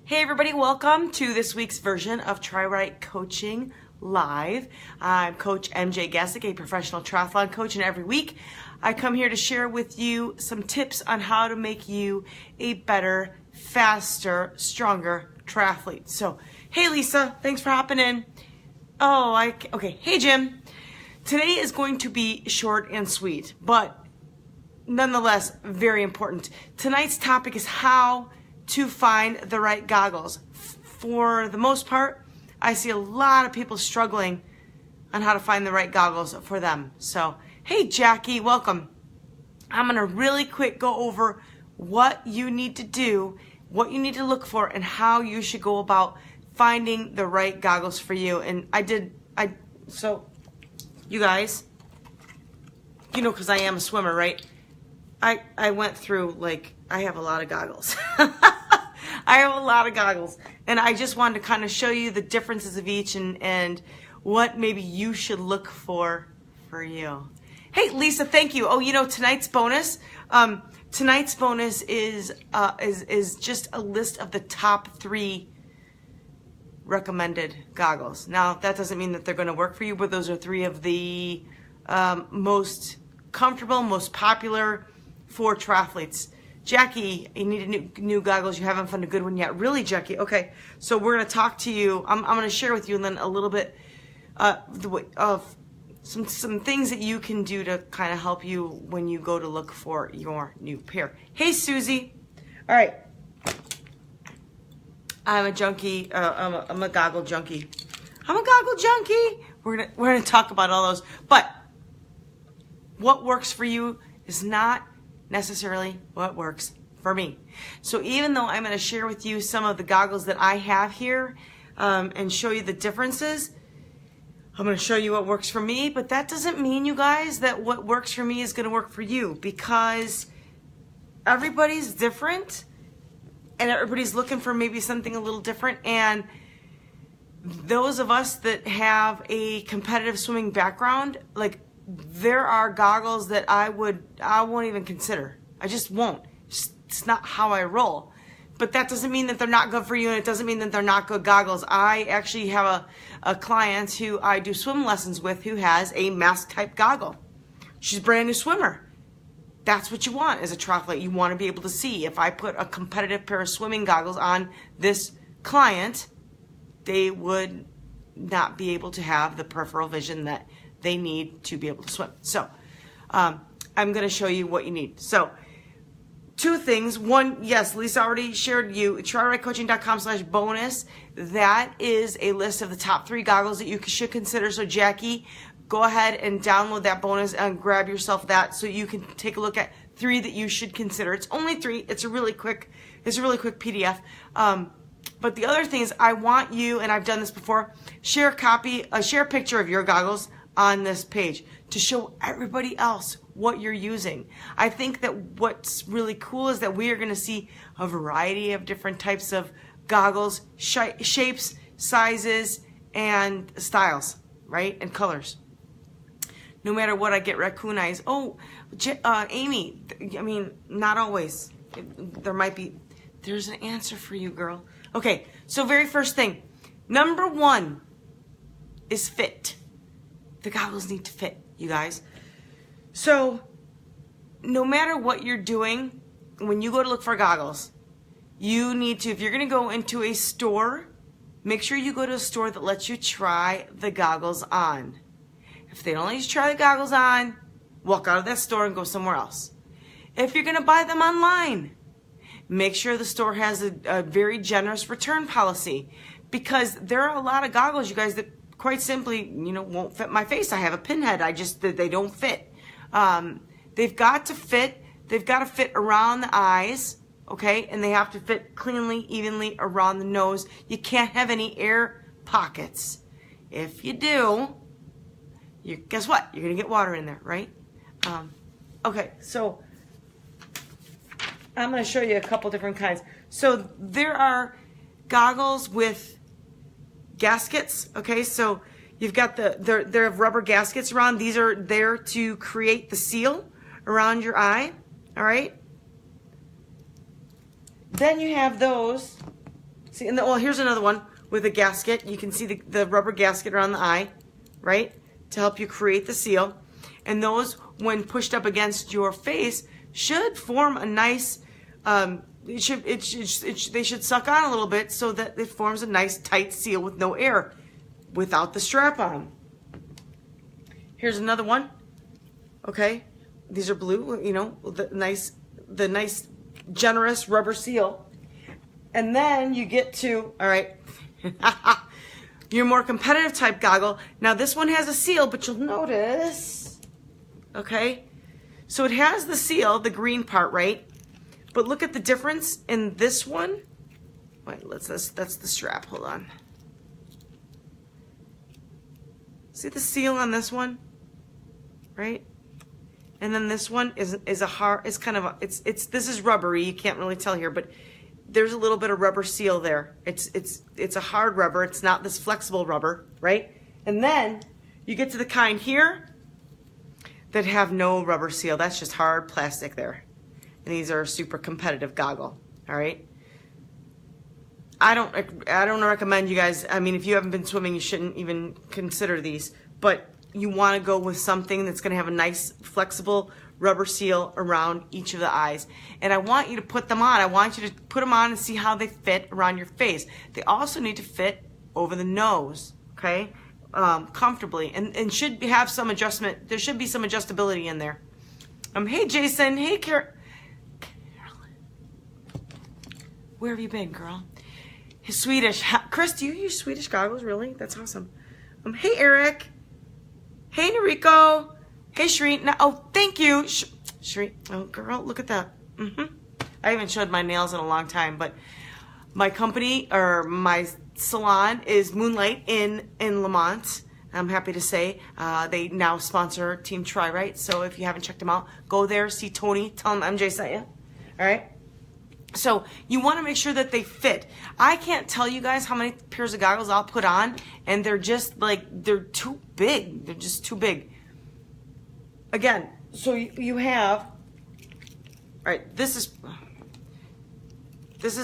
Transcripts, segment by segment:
Hey everybody, welcome to this week's version of TriRight Coaching Live. I'm Coach MJ Gasik, a professional triathlon coach, and every week I come here to share with you some tips on how to make you a better, faster, stronger triathlete. So, hey Lisa, thanks for hopping in. Okay, hey Jim. Today is going to be short and sweet, but nonetheless very important. Tonight's topic is how to find the right goggles. For the most part, I see a lot of people struggling on how to find the right goggles for them. So, hey Jackie, welcome. I'm gonna really quick go over what you need to do, what you need to look for, and how you should go about finding the right goggles for you. And so you guys, you know, because I am a swimmer, right? I went through, like, I have a lot of goggles. I have a lot of goggles, and I just wanted to kind of show you the differences of each and what maybe you should look for you. Hey, Lisa, thank you. Oh, you know, tonight's bonus is just a list of the top 3 recommended goggles. Now, that doesn't mean that they're going to work for you, but those are 3 of the most comfortable, most popular for triathletes. Jackie, you need new goggles. You haven't found a good one yet. Really, Jackie? Okay, so we're going to talk to you. I'm going to share with you and then a little bit of some things that you can do to kind of help you when you go to look for your new pair. Hey, Susie. All right. I'm a junkie. I'm a goggle junkie. I'm a goggle junkie. We're gonna talk about all those. But what works for you is not necessarily what works for me. So even though I'm going to share with you some of the goggles that I have here and show you the differences, I'm going to show you what works for me, but that doesn't mean, you guys, that what works for me is going to work for you, because everybody's different and everybody's looking for maybe something a little different. And those of us that have a competitive swimming background, like, there are goggles that I won't even consider. I just won't. It's not how I roll. But that doesn't mean that they're not good for you, and it doesn't mean that they're not good goggles. I actually have a client who I do swim lessons with who has a mask type goggle. She's a brand new swimmer. That's what you want as a triathlete. You want to be able to see. If I put a competitive pair of swimming goggles on this client, they would not be able to have the peripheral vision that they need to be able to swim. So I'm going to show you what you need. So 2 things. One, yes, Lisa already shared you, TriRightCoaching.com/bonus. That is a list of the top 3 goggles that you should consider. So Jackie, go ahead and download that bonus and grab yourself that so you can take a look at 3 that you should consider. It's only 3. It's a really quick PDF. But the other thing is, I want you, and I've done this before, share a picture of your goggles on this page to show everybody else what you're using. I think that what's really cool is that we are going to see a variety of different types of goggles, shapes, sizes, and styles, right? And colors. No matter what, I get raccoon eyes. Oh, Amy, I mean, not always. There's an answer for you, girl. Okay, so very first thing. Number 1 is fit. The goggles need to fit, you guys. So no matter what you're doing, when you go to look for goggles, you need to, if you're going to go into a store, make sure you go to a store that lets you try the goggles on. If they don't let you try the goggles on, walk out of that store and go somewhere else. If you're going to buy them online, make sure the store has a very generous return policy, because there are a lot of goggles, you guys, that quite simply, you know, won't fit my face. I have a pinhead. They don't fit. They've got to fit. They've got to fit around the eyes, okay? And they have to fit cleanly, evenly around the nose. You can't have any air pockets. If you do, guess what? You're going to get water in there, right? Okay, so I'm going to show you a couple different kinds. So there are goggles with gaskets, okay? So you've got they have rubber gaskets around. These are there to create the seal around your eye, all right? Then you have those See, and well, here's another one with a gasket. You can see the rubber gasket around the eye, right? To help you create the seal. And those, when pushed up against your face, should form a nice, they should suck on a little bit so that it forms a nice tight seal with no air without the strap on. Here's another one. Okay, these are blue, you know, the nice generous rubber seal. And then you get to, all right, your more competitive type goggle. Now this one has a seal, but you'll notice, okay, so it has the seal, the green part, right? But look at the difference in this one. Wait, that's the strap, hold on. See the seal on this one, right? And then this one is a hard, it's kind of a, this is rubbery, you can't really tell here, but there's a little bit of rubber seal there. It's a hard rubber, it's not this flexible rubber, right? And then you get to the kind here that have no rubber seal. That's just hard plastic there. And these are a super competitive goggle, all right? I don't recommend you guys, I mean, if you haven't been swimming, you shouldn't even consider these, but you want to go with something that's going to have a nice flexible rubber seal around each of the eyes. And I want you to put them on. I want you to put them on and see how they fit around your face. They also need to fit over the nose, okay, comfortably, and should have some adjustment. There should be some adjustability in there. Hey Jason, hey Carolyn, where have you been, girl? His Swedish. Chris, do you use Swedish goggles? Really? That's awesome. Hey Eric. Hey Noriko. Hey Shree. No, oh, thank you. Shree. Oh, girl, look at that. I haven't showed my nails in a long time, but my company, or my salon, is Moonlight in Lamont. I'm happy to say they now sponsor Team TriRight. So if you haven't checked them out, go there, see Tony, tell him MJ sent you. All right? So you want to make sure that they fit. I can't tell you guys how many pairs of goggles I'll put on, and they're just like, they're too big. They're just too big. Again, so you have, all right, this is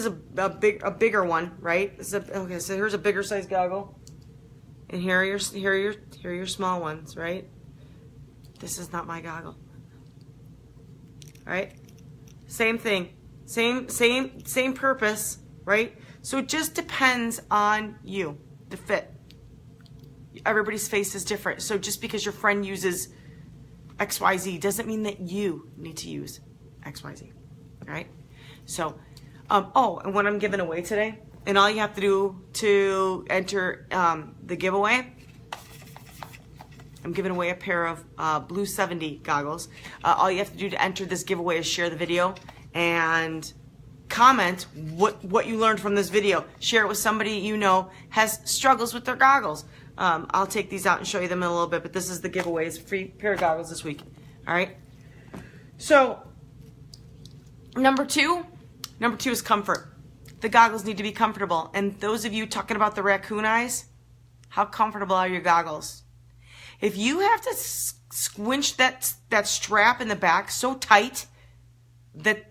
a bigger one, right? Okay, so here's a bigger size goggle, and here are your small ones, right? This is not my goggle. All right, same thing. Same purpose, right? So it just depends on you, the fit. Everybody's face is different. So just because your friend uses XYZ doesn't mean that you need to use XYZ, all right? So, oh, and what I'm giving away today, and all you have to do to enter the giveaway, I'm giving away a pair of Blue 70 goggles. All you have to do to enter this giveaway is share the video and comment what you learned from this video. Share it with somebody you know has struggles with their goggles. I'll take these out and show you them in a little bit, but this is the giveaway. It's a free pair of goggles this week. All right. So number two is comfort. The goggles need to be comfortable. And those of you talking about the raccoon eyes, how comfortable are your goggles? If you have to squinch that strap in the back so tight that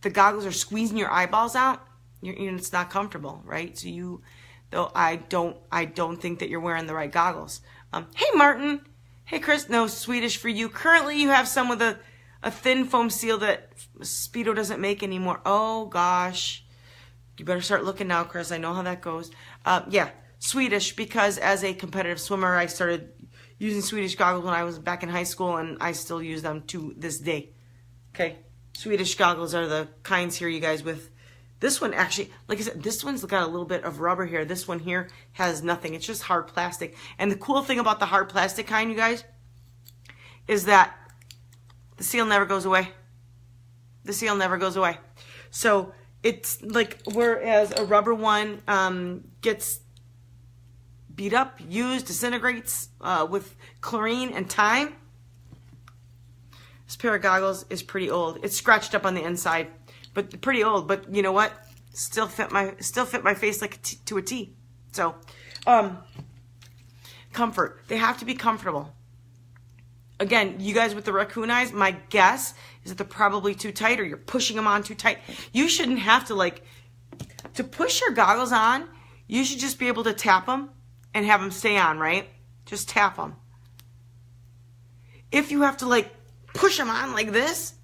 the goggles are squeezing your eyeballs out, it's not comfortable, right? So I don't think that you're wearing the right goggles. Hey Martin, hey Chris, no, Swedish for you. Currently you have some with a thin foam seal that Speedo doesn't make anymore. Oh gosh, you better start looking now, Chris. I know how that goes. Yeah, Swedish, because as a competitive swimmer, I started using Swedish goggles when I was back in high school, and I still use them to this day. Okay. Swedish goggles are the kinds here, you guys, with this one actually, like I said, this one's got a little bit of rubber here. This one here has nothing. It's just hard plastic. And the cool thing about the hard plastic kind, you guys, is that the seal never goes away. The seal never goes away. So it's like, whereas a rubber one gets beat up, used, disintegrates with chlorine and time, this pair of goggles is pretty old. It's scratched up on the inside, but pretty old. But you know what? Still fit my face like to a T. So, comfort. They have to be comfortable. Again, you guys with the raccoon eyes, my guess is that they're probably too tight, or you're pushing them on too tight. You shouldn't have to like To push your goggles on, you should just be able to tap them and have them stay on, right? Just tap them. If you have to like push them on like this,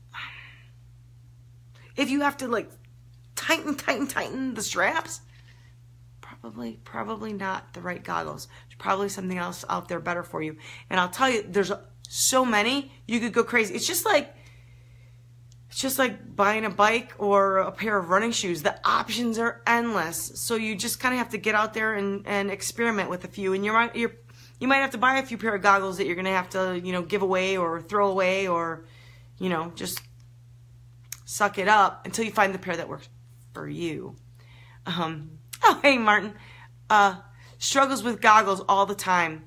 if you have to like tighten the straps, probably not the right goggles. There's probably something else out there better for you. And I'll tell you, there's so many, you could go crazy. It's just like buying a bike or a pair of running shoes. The options are endless. So you just kind of have to get out there and experiment with a few. And you might have to buy a few pair of goggles that you're going to have to, give away or throw away, or, just suck it up until you find the pair that works for you. Oh, hey, Martin. Struggles with goggles all the time.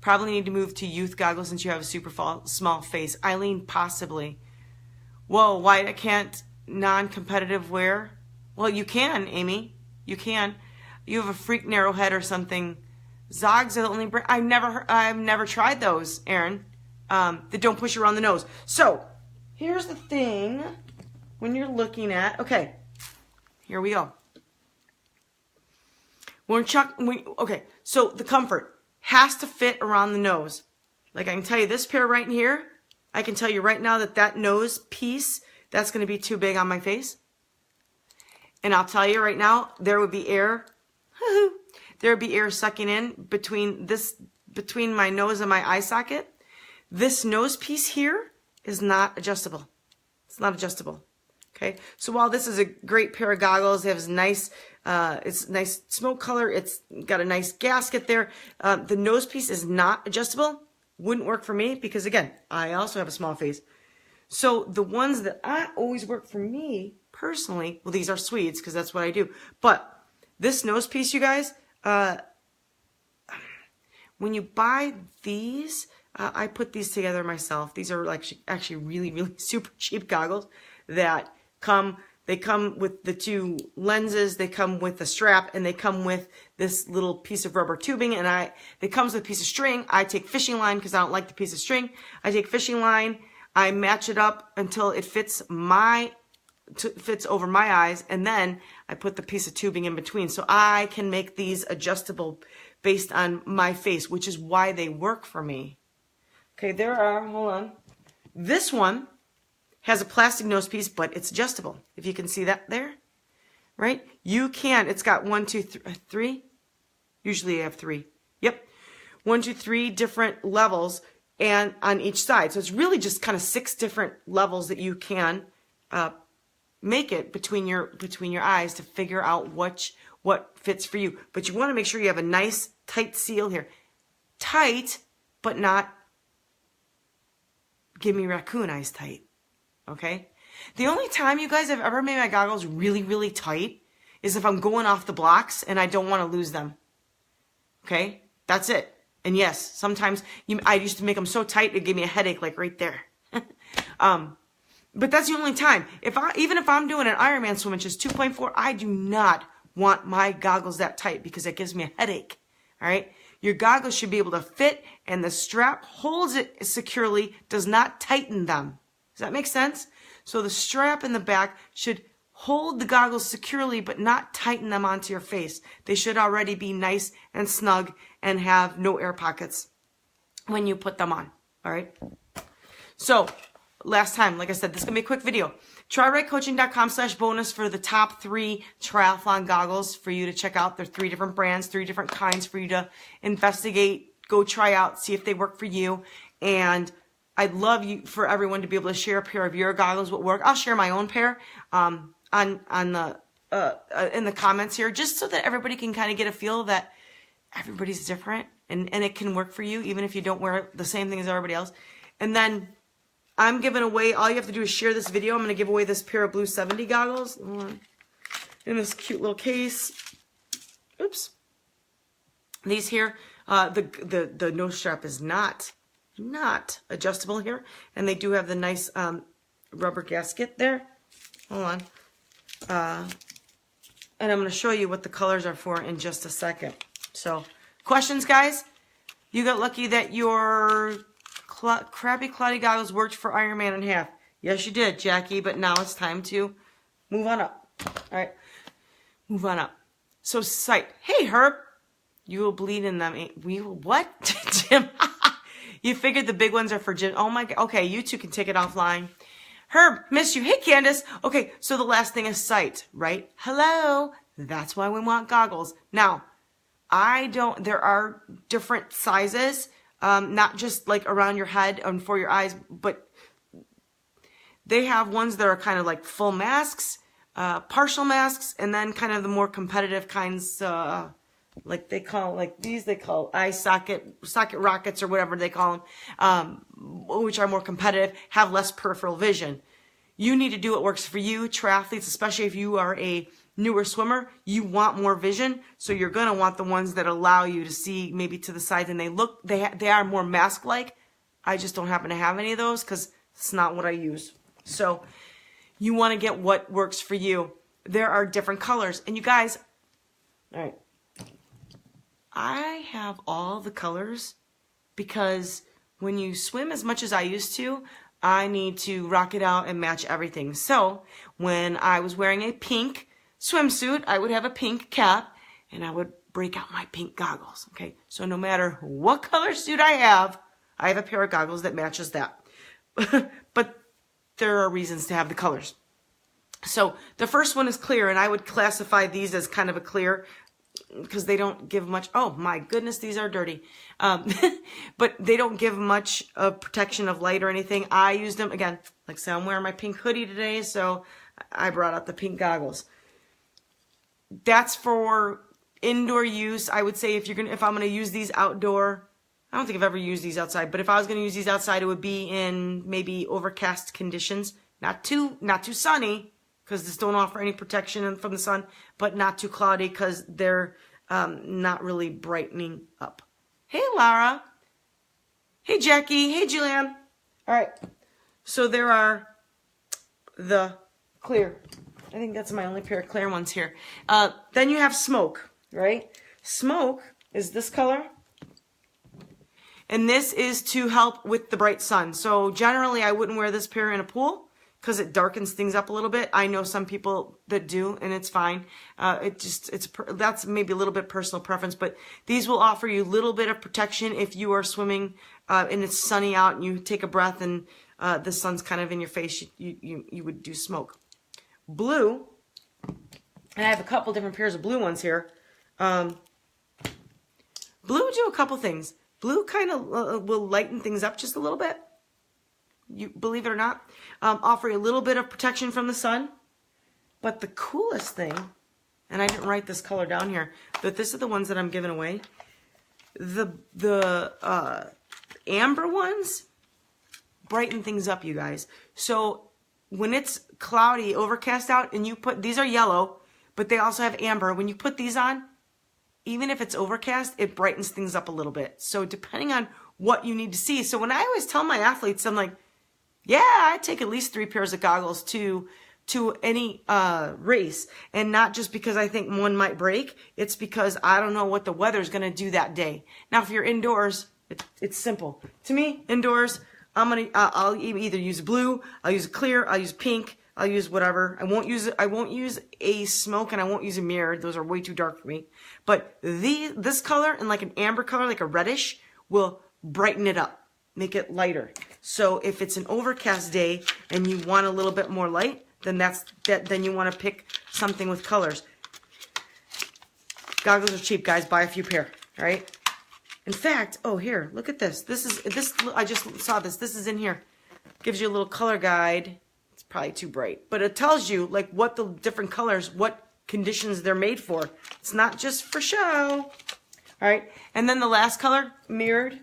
Probably need to move to youth goggles since you have a super small face. Eileen, possibly. Whoa, why I can't non-competitive wear? Well, you can, Amy. You can. You have a freak narrow head or something. Zogs are the only brand. I've never tried those, Aaron. That don't push you around the nose. So, here's the thing when you're looking at, okay, here we go. Okay, so the comfort has to fit around the nose. Like I can tell you this pair right in here, I can tell you right now that nose piece, that's going to be too big on my face. And I'll tell you right now, there would be air. There would be air sucking in between my nose and my eye socket. This nose piece here is not adjustable. It's not adjustable. Okay, so while this is a great pair of goggles, it has nice, it's nice smoke color. It's got a nice gasket there. The nose piece is not adjustable. Wouldn't work for me because, again, I also have a small face. So the ones that always work for me personally, well, these are Swedes because that's what I do. But this nose piece, you guys, when you buy these, I put these together myself. These are actually really, really super cheap goggles that they come with the two lenses, they come with the strap, and they come with this little piece of rubber tubing, and it comes with a piece of string. I take fishing line because I don't like the piece of string. I take fishing line, I match it up until it fits over my eyes, and then I put the piece of tubing in between. So I can make these adjustable based on my face, which is why they work for me. Okay, hold on. This one has a plastic nose piece, but it's adjustable. If you can see that there, right? You can. It's got 1, 2, 3. Usually I have 3. Yep. 1, 2, 3 different levels and on each side. So it's really just kind of 6 different levels that you can make it between your eyes to figure out what fits for you. But you want to make sure you have a nice tight seal here. Tight, but not give me raccoon eyes tight. Okay? The only time, you guys, I've ever made my goggles really, really tight is if I'm going off the blocks and I don't want to lose them. Okay? That's it. And yes, sometimes I used to make them so tight it gave me a headache like right there. But that's the only time. Even if I'm doing an Ironman swim, which is 2.4, I do not want my goggles that tight because it gives me a headache. All right? Your goggles should be able to fit, and the strap holds it securely, does not tighten them. Does that make sense? So the strap in the back should hold the goggles securely but not tighten them onto your face. They should already be nice and snug and have no air pockets when you put them on. All right? So last time, like I said, this is going to be a quick video. TriRightCoaching.com/bonus for the top 3 triathlon goggles for you to check out. They're 3 different brands, 3 different kinds for you to investigate, go try out, see if they work for you. And I'd love for everyone to be able to share a pair of your goggles what work. I'll share my own pair in the comments here, just so that everybody can kind of get a feel that everybody's different and it can work for you, even if you don't wear the same thing as everybody else. And then I'm giving away, all you have to do is share this video. I'm going to give away this pair of blue 70 goggles in this cute little case. Oops. These here, the nose strap is not adjustable here, and they do have the nice rubber gasket there. Hold on. And I'm going to show you what the colors are for in just a second. So, questions, guys? You got lucky that your crappy cloudy goggles worked for Ironman and half. Yes, you did, Jackie, but now it's time to move on up. All right. Move on up. So sight. Hey, Herb. You will bleed in them. We will what? Jim. You figured the big ones are for Jim. Oh my God. Okay, you two can take it offline. Herb, miss you. Hey, Candace. Okay, so the last thing is sight, right? Hello. That's why we want goggles. Now, there are different sizes, not just like around your head and for your eyes, but they have ones that are kind of like full masks, partial masks, and then kind of the more competitive kinds, like they call eye socket rockets or whatever they call them, which are more competitive, have less peripheral vision. You need to do what works for you. Triathletes, especially if you are a newer swimmer, you want more vision, so you're gonna want the ones that allow you to see maybe to the side, and they are more mask-like. I just don't happen to have any of those because it's not what I use. So you want to get what works for you. There are different colors, and you guys, all right. I have all the colors because when you swim as much as I used to, I need to rock it out and match everything. So when I was wearing a pink swimsuit, I would have a pink cap and I would break out my pink goggles. Okay, so no matter what color suit I have a pair of goggles that matches that. But there are reasons to have the colors. So the first one is clear, and I would classify these as kind of a clear because they don't give much. Oh my goodness, these are dirty. But they don't give much of protection of light or anything. I use them, again, like say I'm wearing my pink hoodie today, so I brought out the pink goggles. That's for indoor use. I would say if I'm gonna use these outdoor, I don't think I've ever used these outside, but if I was gonna use these outside, it would be in maybe overcast conditions. Not too sunny, because this don't offer any protection from the sun, but not too cloudy because they're not really brightening up. Hey, Lara. Hey, Jackie. Hey, Julianne. All right. So there are the clear. I think that's my only pair of clear ones here. Then you have smoke, right? Smoke is this color. And this is to help with the bright sun. So generally, I wouldn't wear this pair in a pool because it darkens things up a little bit. I know some people that do, and it's fine. That's maybe a little bit personal preference, but these will offer you a little bit of protection if you are swimming and it's sunny out and you take a breath and the sun's kind of in your face. You would do smoke. Blue, and I have a couple different pairs of blue ones here. Blue do a couple things. Blue kind of will lighten things up just a little bit. You believe it or not, offer a little bit of protection from the sun. But the coolest thing, and I didn't write this color down here, but this are the ones that I'm giving away. The amber ones brighten things up, you guys. So when it's cloudy, overcast out, and you put, these are yellow, but they also have amber. When you put these on, even if it's overcast, it brightens things up a little bit. So depending on what you need to see. So when I always tell my athletes, I'm like, yeah, I take at least 3 pairs of goggles to any race, and not just because I think one might break. It's because I don't know what the weather's going to do that day. Now, if you're indoors, it's simple. To me, indoors, I'll either use blue, I'll use clear, I'll use pink, I'll use whatever. I won't use a smoke, and I won't use a mirror. Those are way too dark for me. But this color and like an amber color, like a reddish, will brighten it up, make it lighter. So if it's an overcast day and you want a little bit more light, then then you want to pick something with colors. Goggles are cheap, guys. Buy a few pair, all right? In fact, oh, here, look at this. I just saw this. This is in here. Gives you a little color guide. It's probably too bright, but it tells you like what the different colors, what conditions they're made for. It's not just for show. All right, and then the last color, mirrored.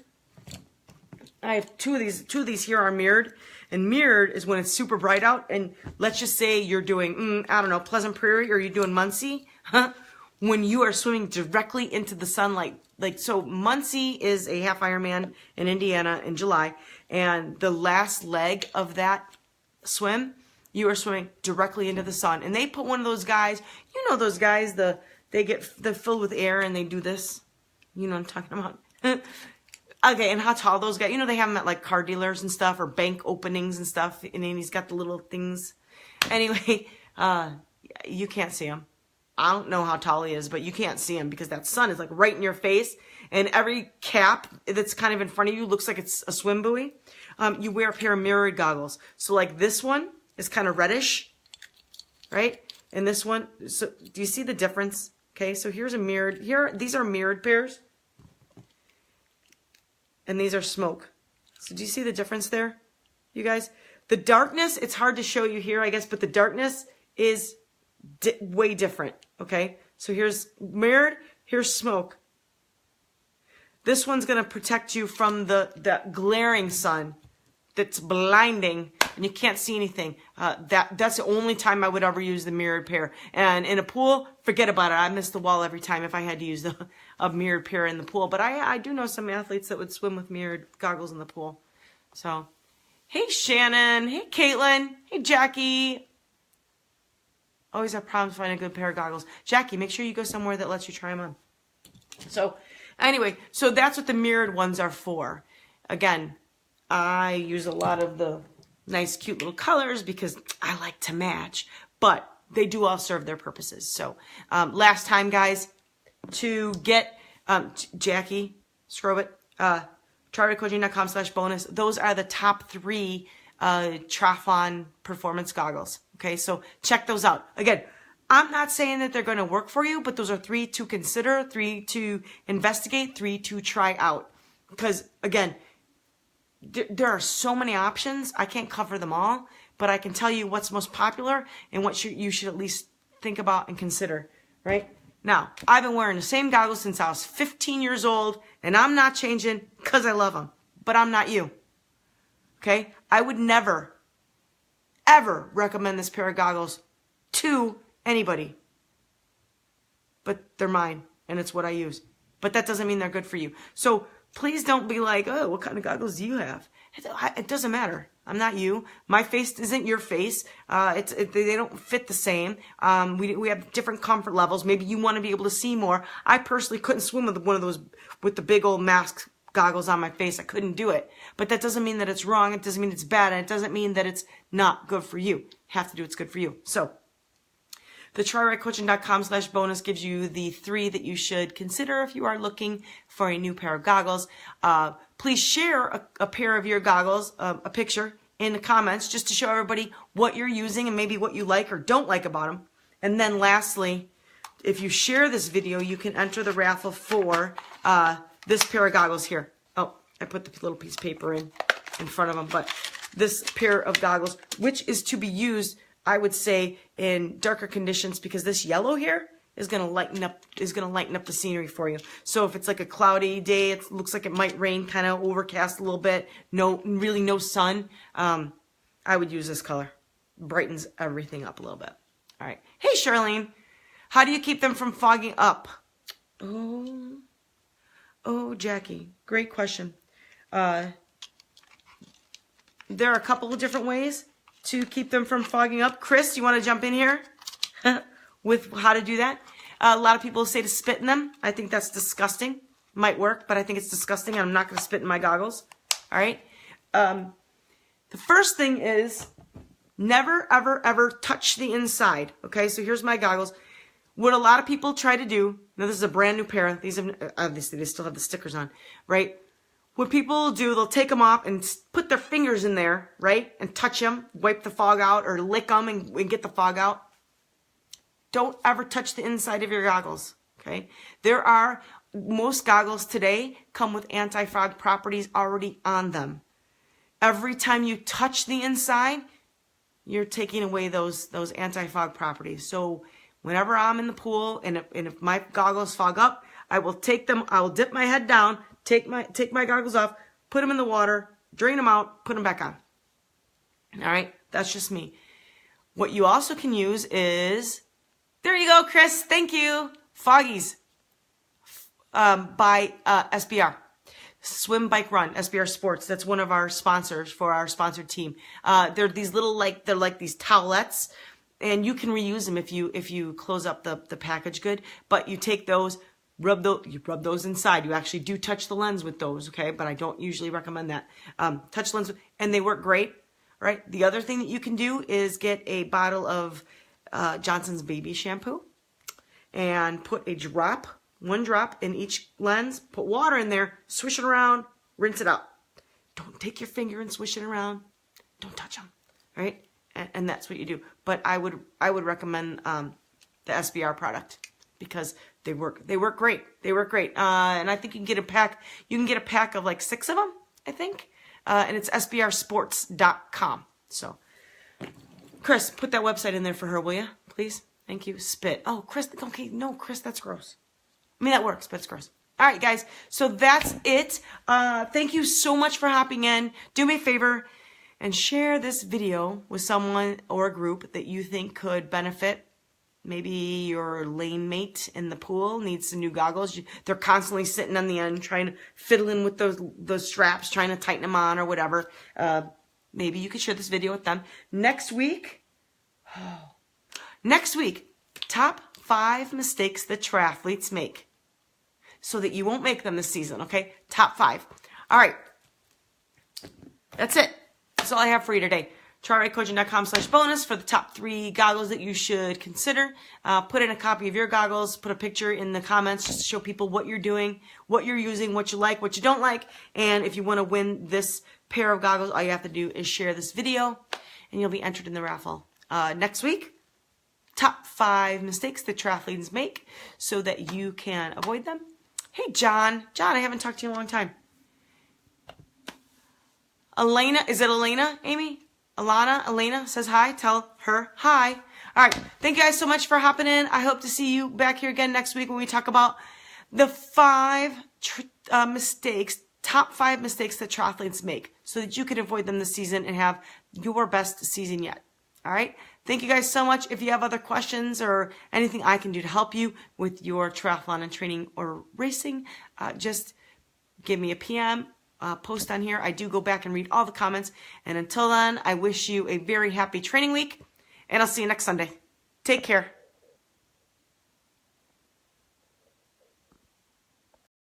I have two of these here are mirrored, and mirrored is when it's super bright out, and let's just say you're doing, I don't know, Pleasant Prairie, or you're doing Muncie, when you are swimming directly into the sunlight. So Muncie is a half Ironman in Indiana in July, and the last leg of that swim, you are swimming directly into the sun, and they put one of those guys, you know those guys, they're filled with air, and they do this, you know what I'm talking about. Okay, and how tall those guys, you know, they have them at like car dealers and stuff, or bank openings and stuff, and then he's got the little things. Anyway, you can't see them. I don't know how tall he is, but you can't see him because that sun is like right in your face. And every cap that's kind of in front of you looks like it's a swim buoy. You wear a pair of mirrored goggles. So like this one is kind of reddish, right? And this one, so do you see the difference? Okay, so here's a mirrored, these are mirrored pairs. And these are smoke. So do you see the difference there, you guys? The darkness, it's hard to show you here, I guess, but the darkness is way different, okay? So here's mirrored, here's smoke. This one's going to protect you from the glaring sun that's blinding and you can't see anything. That's the only time I would ever use the mirrored pair. And in a pool, forget about it. I miss the wall every time if I had to use a mirrored pair in the pool. But I do know some athletes that would swim with mirrored goggles in the pool. So, hey Shannon, hey Caitlin, hey Jackie. Always have problems finding a good pair of goggles. Jackie, make sure you go somewhere that lets you try them on. So, anyway, so that's what the mirrored ones are for. Again, I use a lot of the nice, cute little colors because I like to match, but they do all serve their purposes. So, last time, guys, to get Jackie, scrub it, TriRightCoaching.com/bonus. Those are the top 3 Triathlon performance goggles. Okay, so check those out. Again, I'm not saying that they're going to work for you, but those are 3 to consider, 3 to investigate, 3 to try out. Because, again, there are so many options. I can't cover them all, but I can tell you what's most popular and what you should at least think about and consider, right? Now, I've been wearing the same goggles since I was 15 years old, and I'm not changing because I love them, but I'm not you, okay? I would never, ever recommend this pair of goggles to anybody, but they're mine, and it's what I use. But that doesn't mean they're good for you. So please don't be like, oh, what kind of goggles do you have? It doesn't matter. I'm not you. My face isn't your face. They don't fit the same. We have different comfort levels. Maybe you want to be able to see more. I personally couldn't swim with one of those with the big old mask goggles on my face. I couldn't do it. But that doesn't mean that it's wrong. It doesn't mean it's bad. And it doesn't mean that it's not good for you. You have to do what's good for you. So the TriRightCoaching.com/bonus gives you the 3 that you should consider if you are looking for a new pair of goggles. Please share a pair of your goggles, a picture in the comments, just to show everybody what you're using and maybe what you like or don't like about them. And then lastly, if you share this video, you can enter the raffle for this pair of goggles here. Oh, I put the little piece of paper in front of them, but this pair of goggles, which is to be used, I would say, in darker conditions, because this yellow here is going to lighten up the scenery for you. So if it's like a cloudy day, it looks like it might rain, kind of overcast a little bit, really no sun, I would use this color. Brightens everything up a little bit. All right. Hey, Charlene, how do you keep them from fogging up? Oh, Jackie, great question. There are a couple of different ways to keep them from fogging up. Chris, you want to jump in here with how to do that? A lot of people say to spit in them. I think that's disgusting. Might work, but I think it's disgusting, and I'm not going to spit in my goggles. All right? The first thing is never, ever, ever touch the inside. Okay, so here's my goggles. What a lot of people try to do, now this is a brand new pair. These have, obviously, they still have the stickers on, right? What people do, they'll take them off and put their fingers in there, right? And touch them, wipe the fog out, or lick them and get the fog out. Don't ever touch the inside of your goggles, okay? Most goggles today come with anti-fog properties already on them. Every time you touch the inside, you're taking away those anti-fog properties. So whenever I'm in the pool and if my goggles fog up, I will take them, I will dip my head down, take my goggles off, put them in the water, drain them out, put them back on. All right, that's just me. What you also can use is, there you go, Chris, thank you, Foggies by SBR. Swim, Bike, Run, SBR Sports. That's one of our sponsors for our sponsored team. They're these little, they're like these towelettes, and you can reuse them if you close up the package good. But you take those, you rub those inside. You actually do touch the lens with those, okay? But I don't usually recommend that. Touch the lens, and they work great, right? The other thing that you can do is get a bottle of Johnson's baby shampoo. and put a drop, one drop in each lens, put water in there, swish it around, rinse it out. Don't take your finger and swish it around. Don't touch them, right? And that's what you do. But I would recommend the SBR product because they work great. They work great. And I think you can get a pack. You can get a pack of like 6 of them, I think. And it's sbrsports.com. So, Chris, put that website in there for her, will you? Please? Thank you. Spit. Oh, Chris. Okay, no, Chris, that's gross. I mean, that works, but it's gross. All right, guys. So that's it. Thank you so much for hopping in. Do me a favor and share this video with someone or a group that you think could benefit. Maybe your lane mate in the pool needs some new goggles. They're constantly sitting on the end trying to fiddling with those straps, trying to tighten them on or whatever. Maybe you could share this video with them. Next week, top 5 mistakes that triathletes make so that you won't make them this season, okay? Top 5. All right. That's it. That's all I have for you today. TriRightCoaching.com/bonus for the top 3 goggles that you should consider. Put in a copy of your goggles. Put a picture in the comments just to show people what you're doing, what you're using, what you like, what you don't like. And if you want to win this pair of goggles, all you have to do is share this video and you'll be entered in the raffle. Next week, top 5 mistakes that triathletes make so that you can avoid them. Hey, John. John, I haven't talked to you in a long time. Elena, is it Elena, Amy? Elena says hi. Tell her hi. All right. Thank you guys so much for hopping in. I hope to see you back here again next week when we talk about the 5 mistakes, top 5 mistakes that triathletes make so that you can avoid them this season and have your best season yet. All right. Thank you guys so much. If you have other questions or anything I can do to help you with your triathlon and training or racing, just give me a PM. Post on here. I do go back and read all the comments. And until then, I wish you a very happy training week. And I'll see you next Sunday. Take care.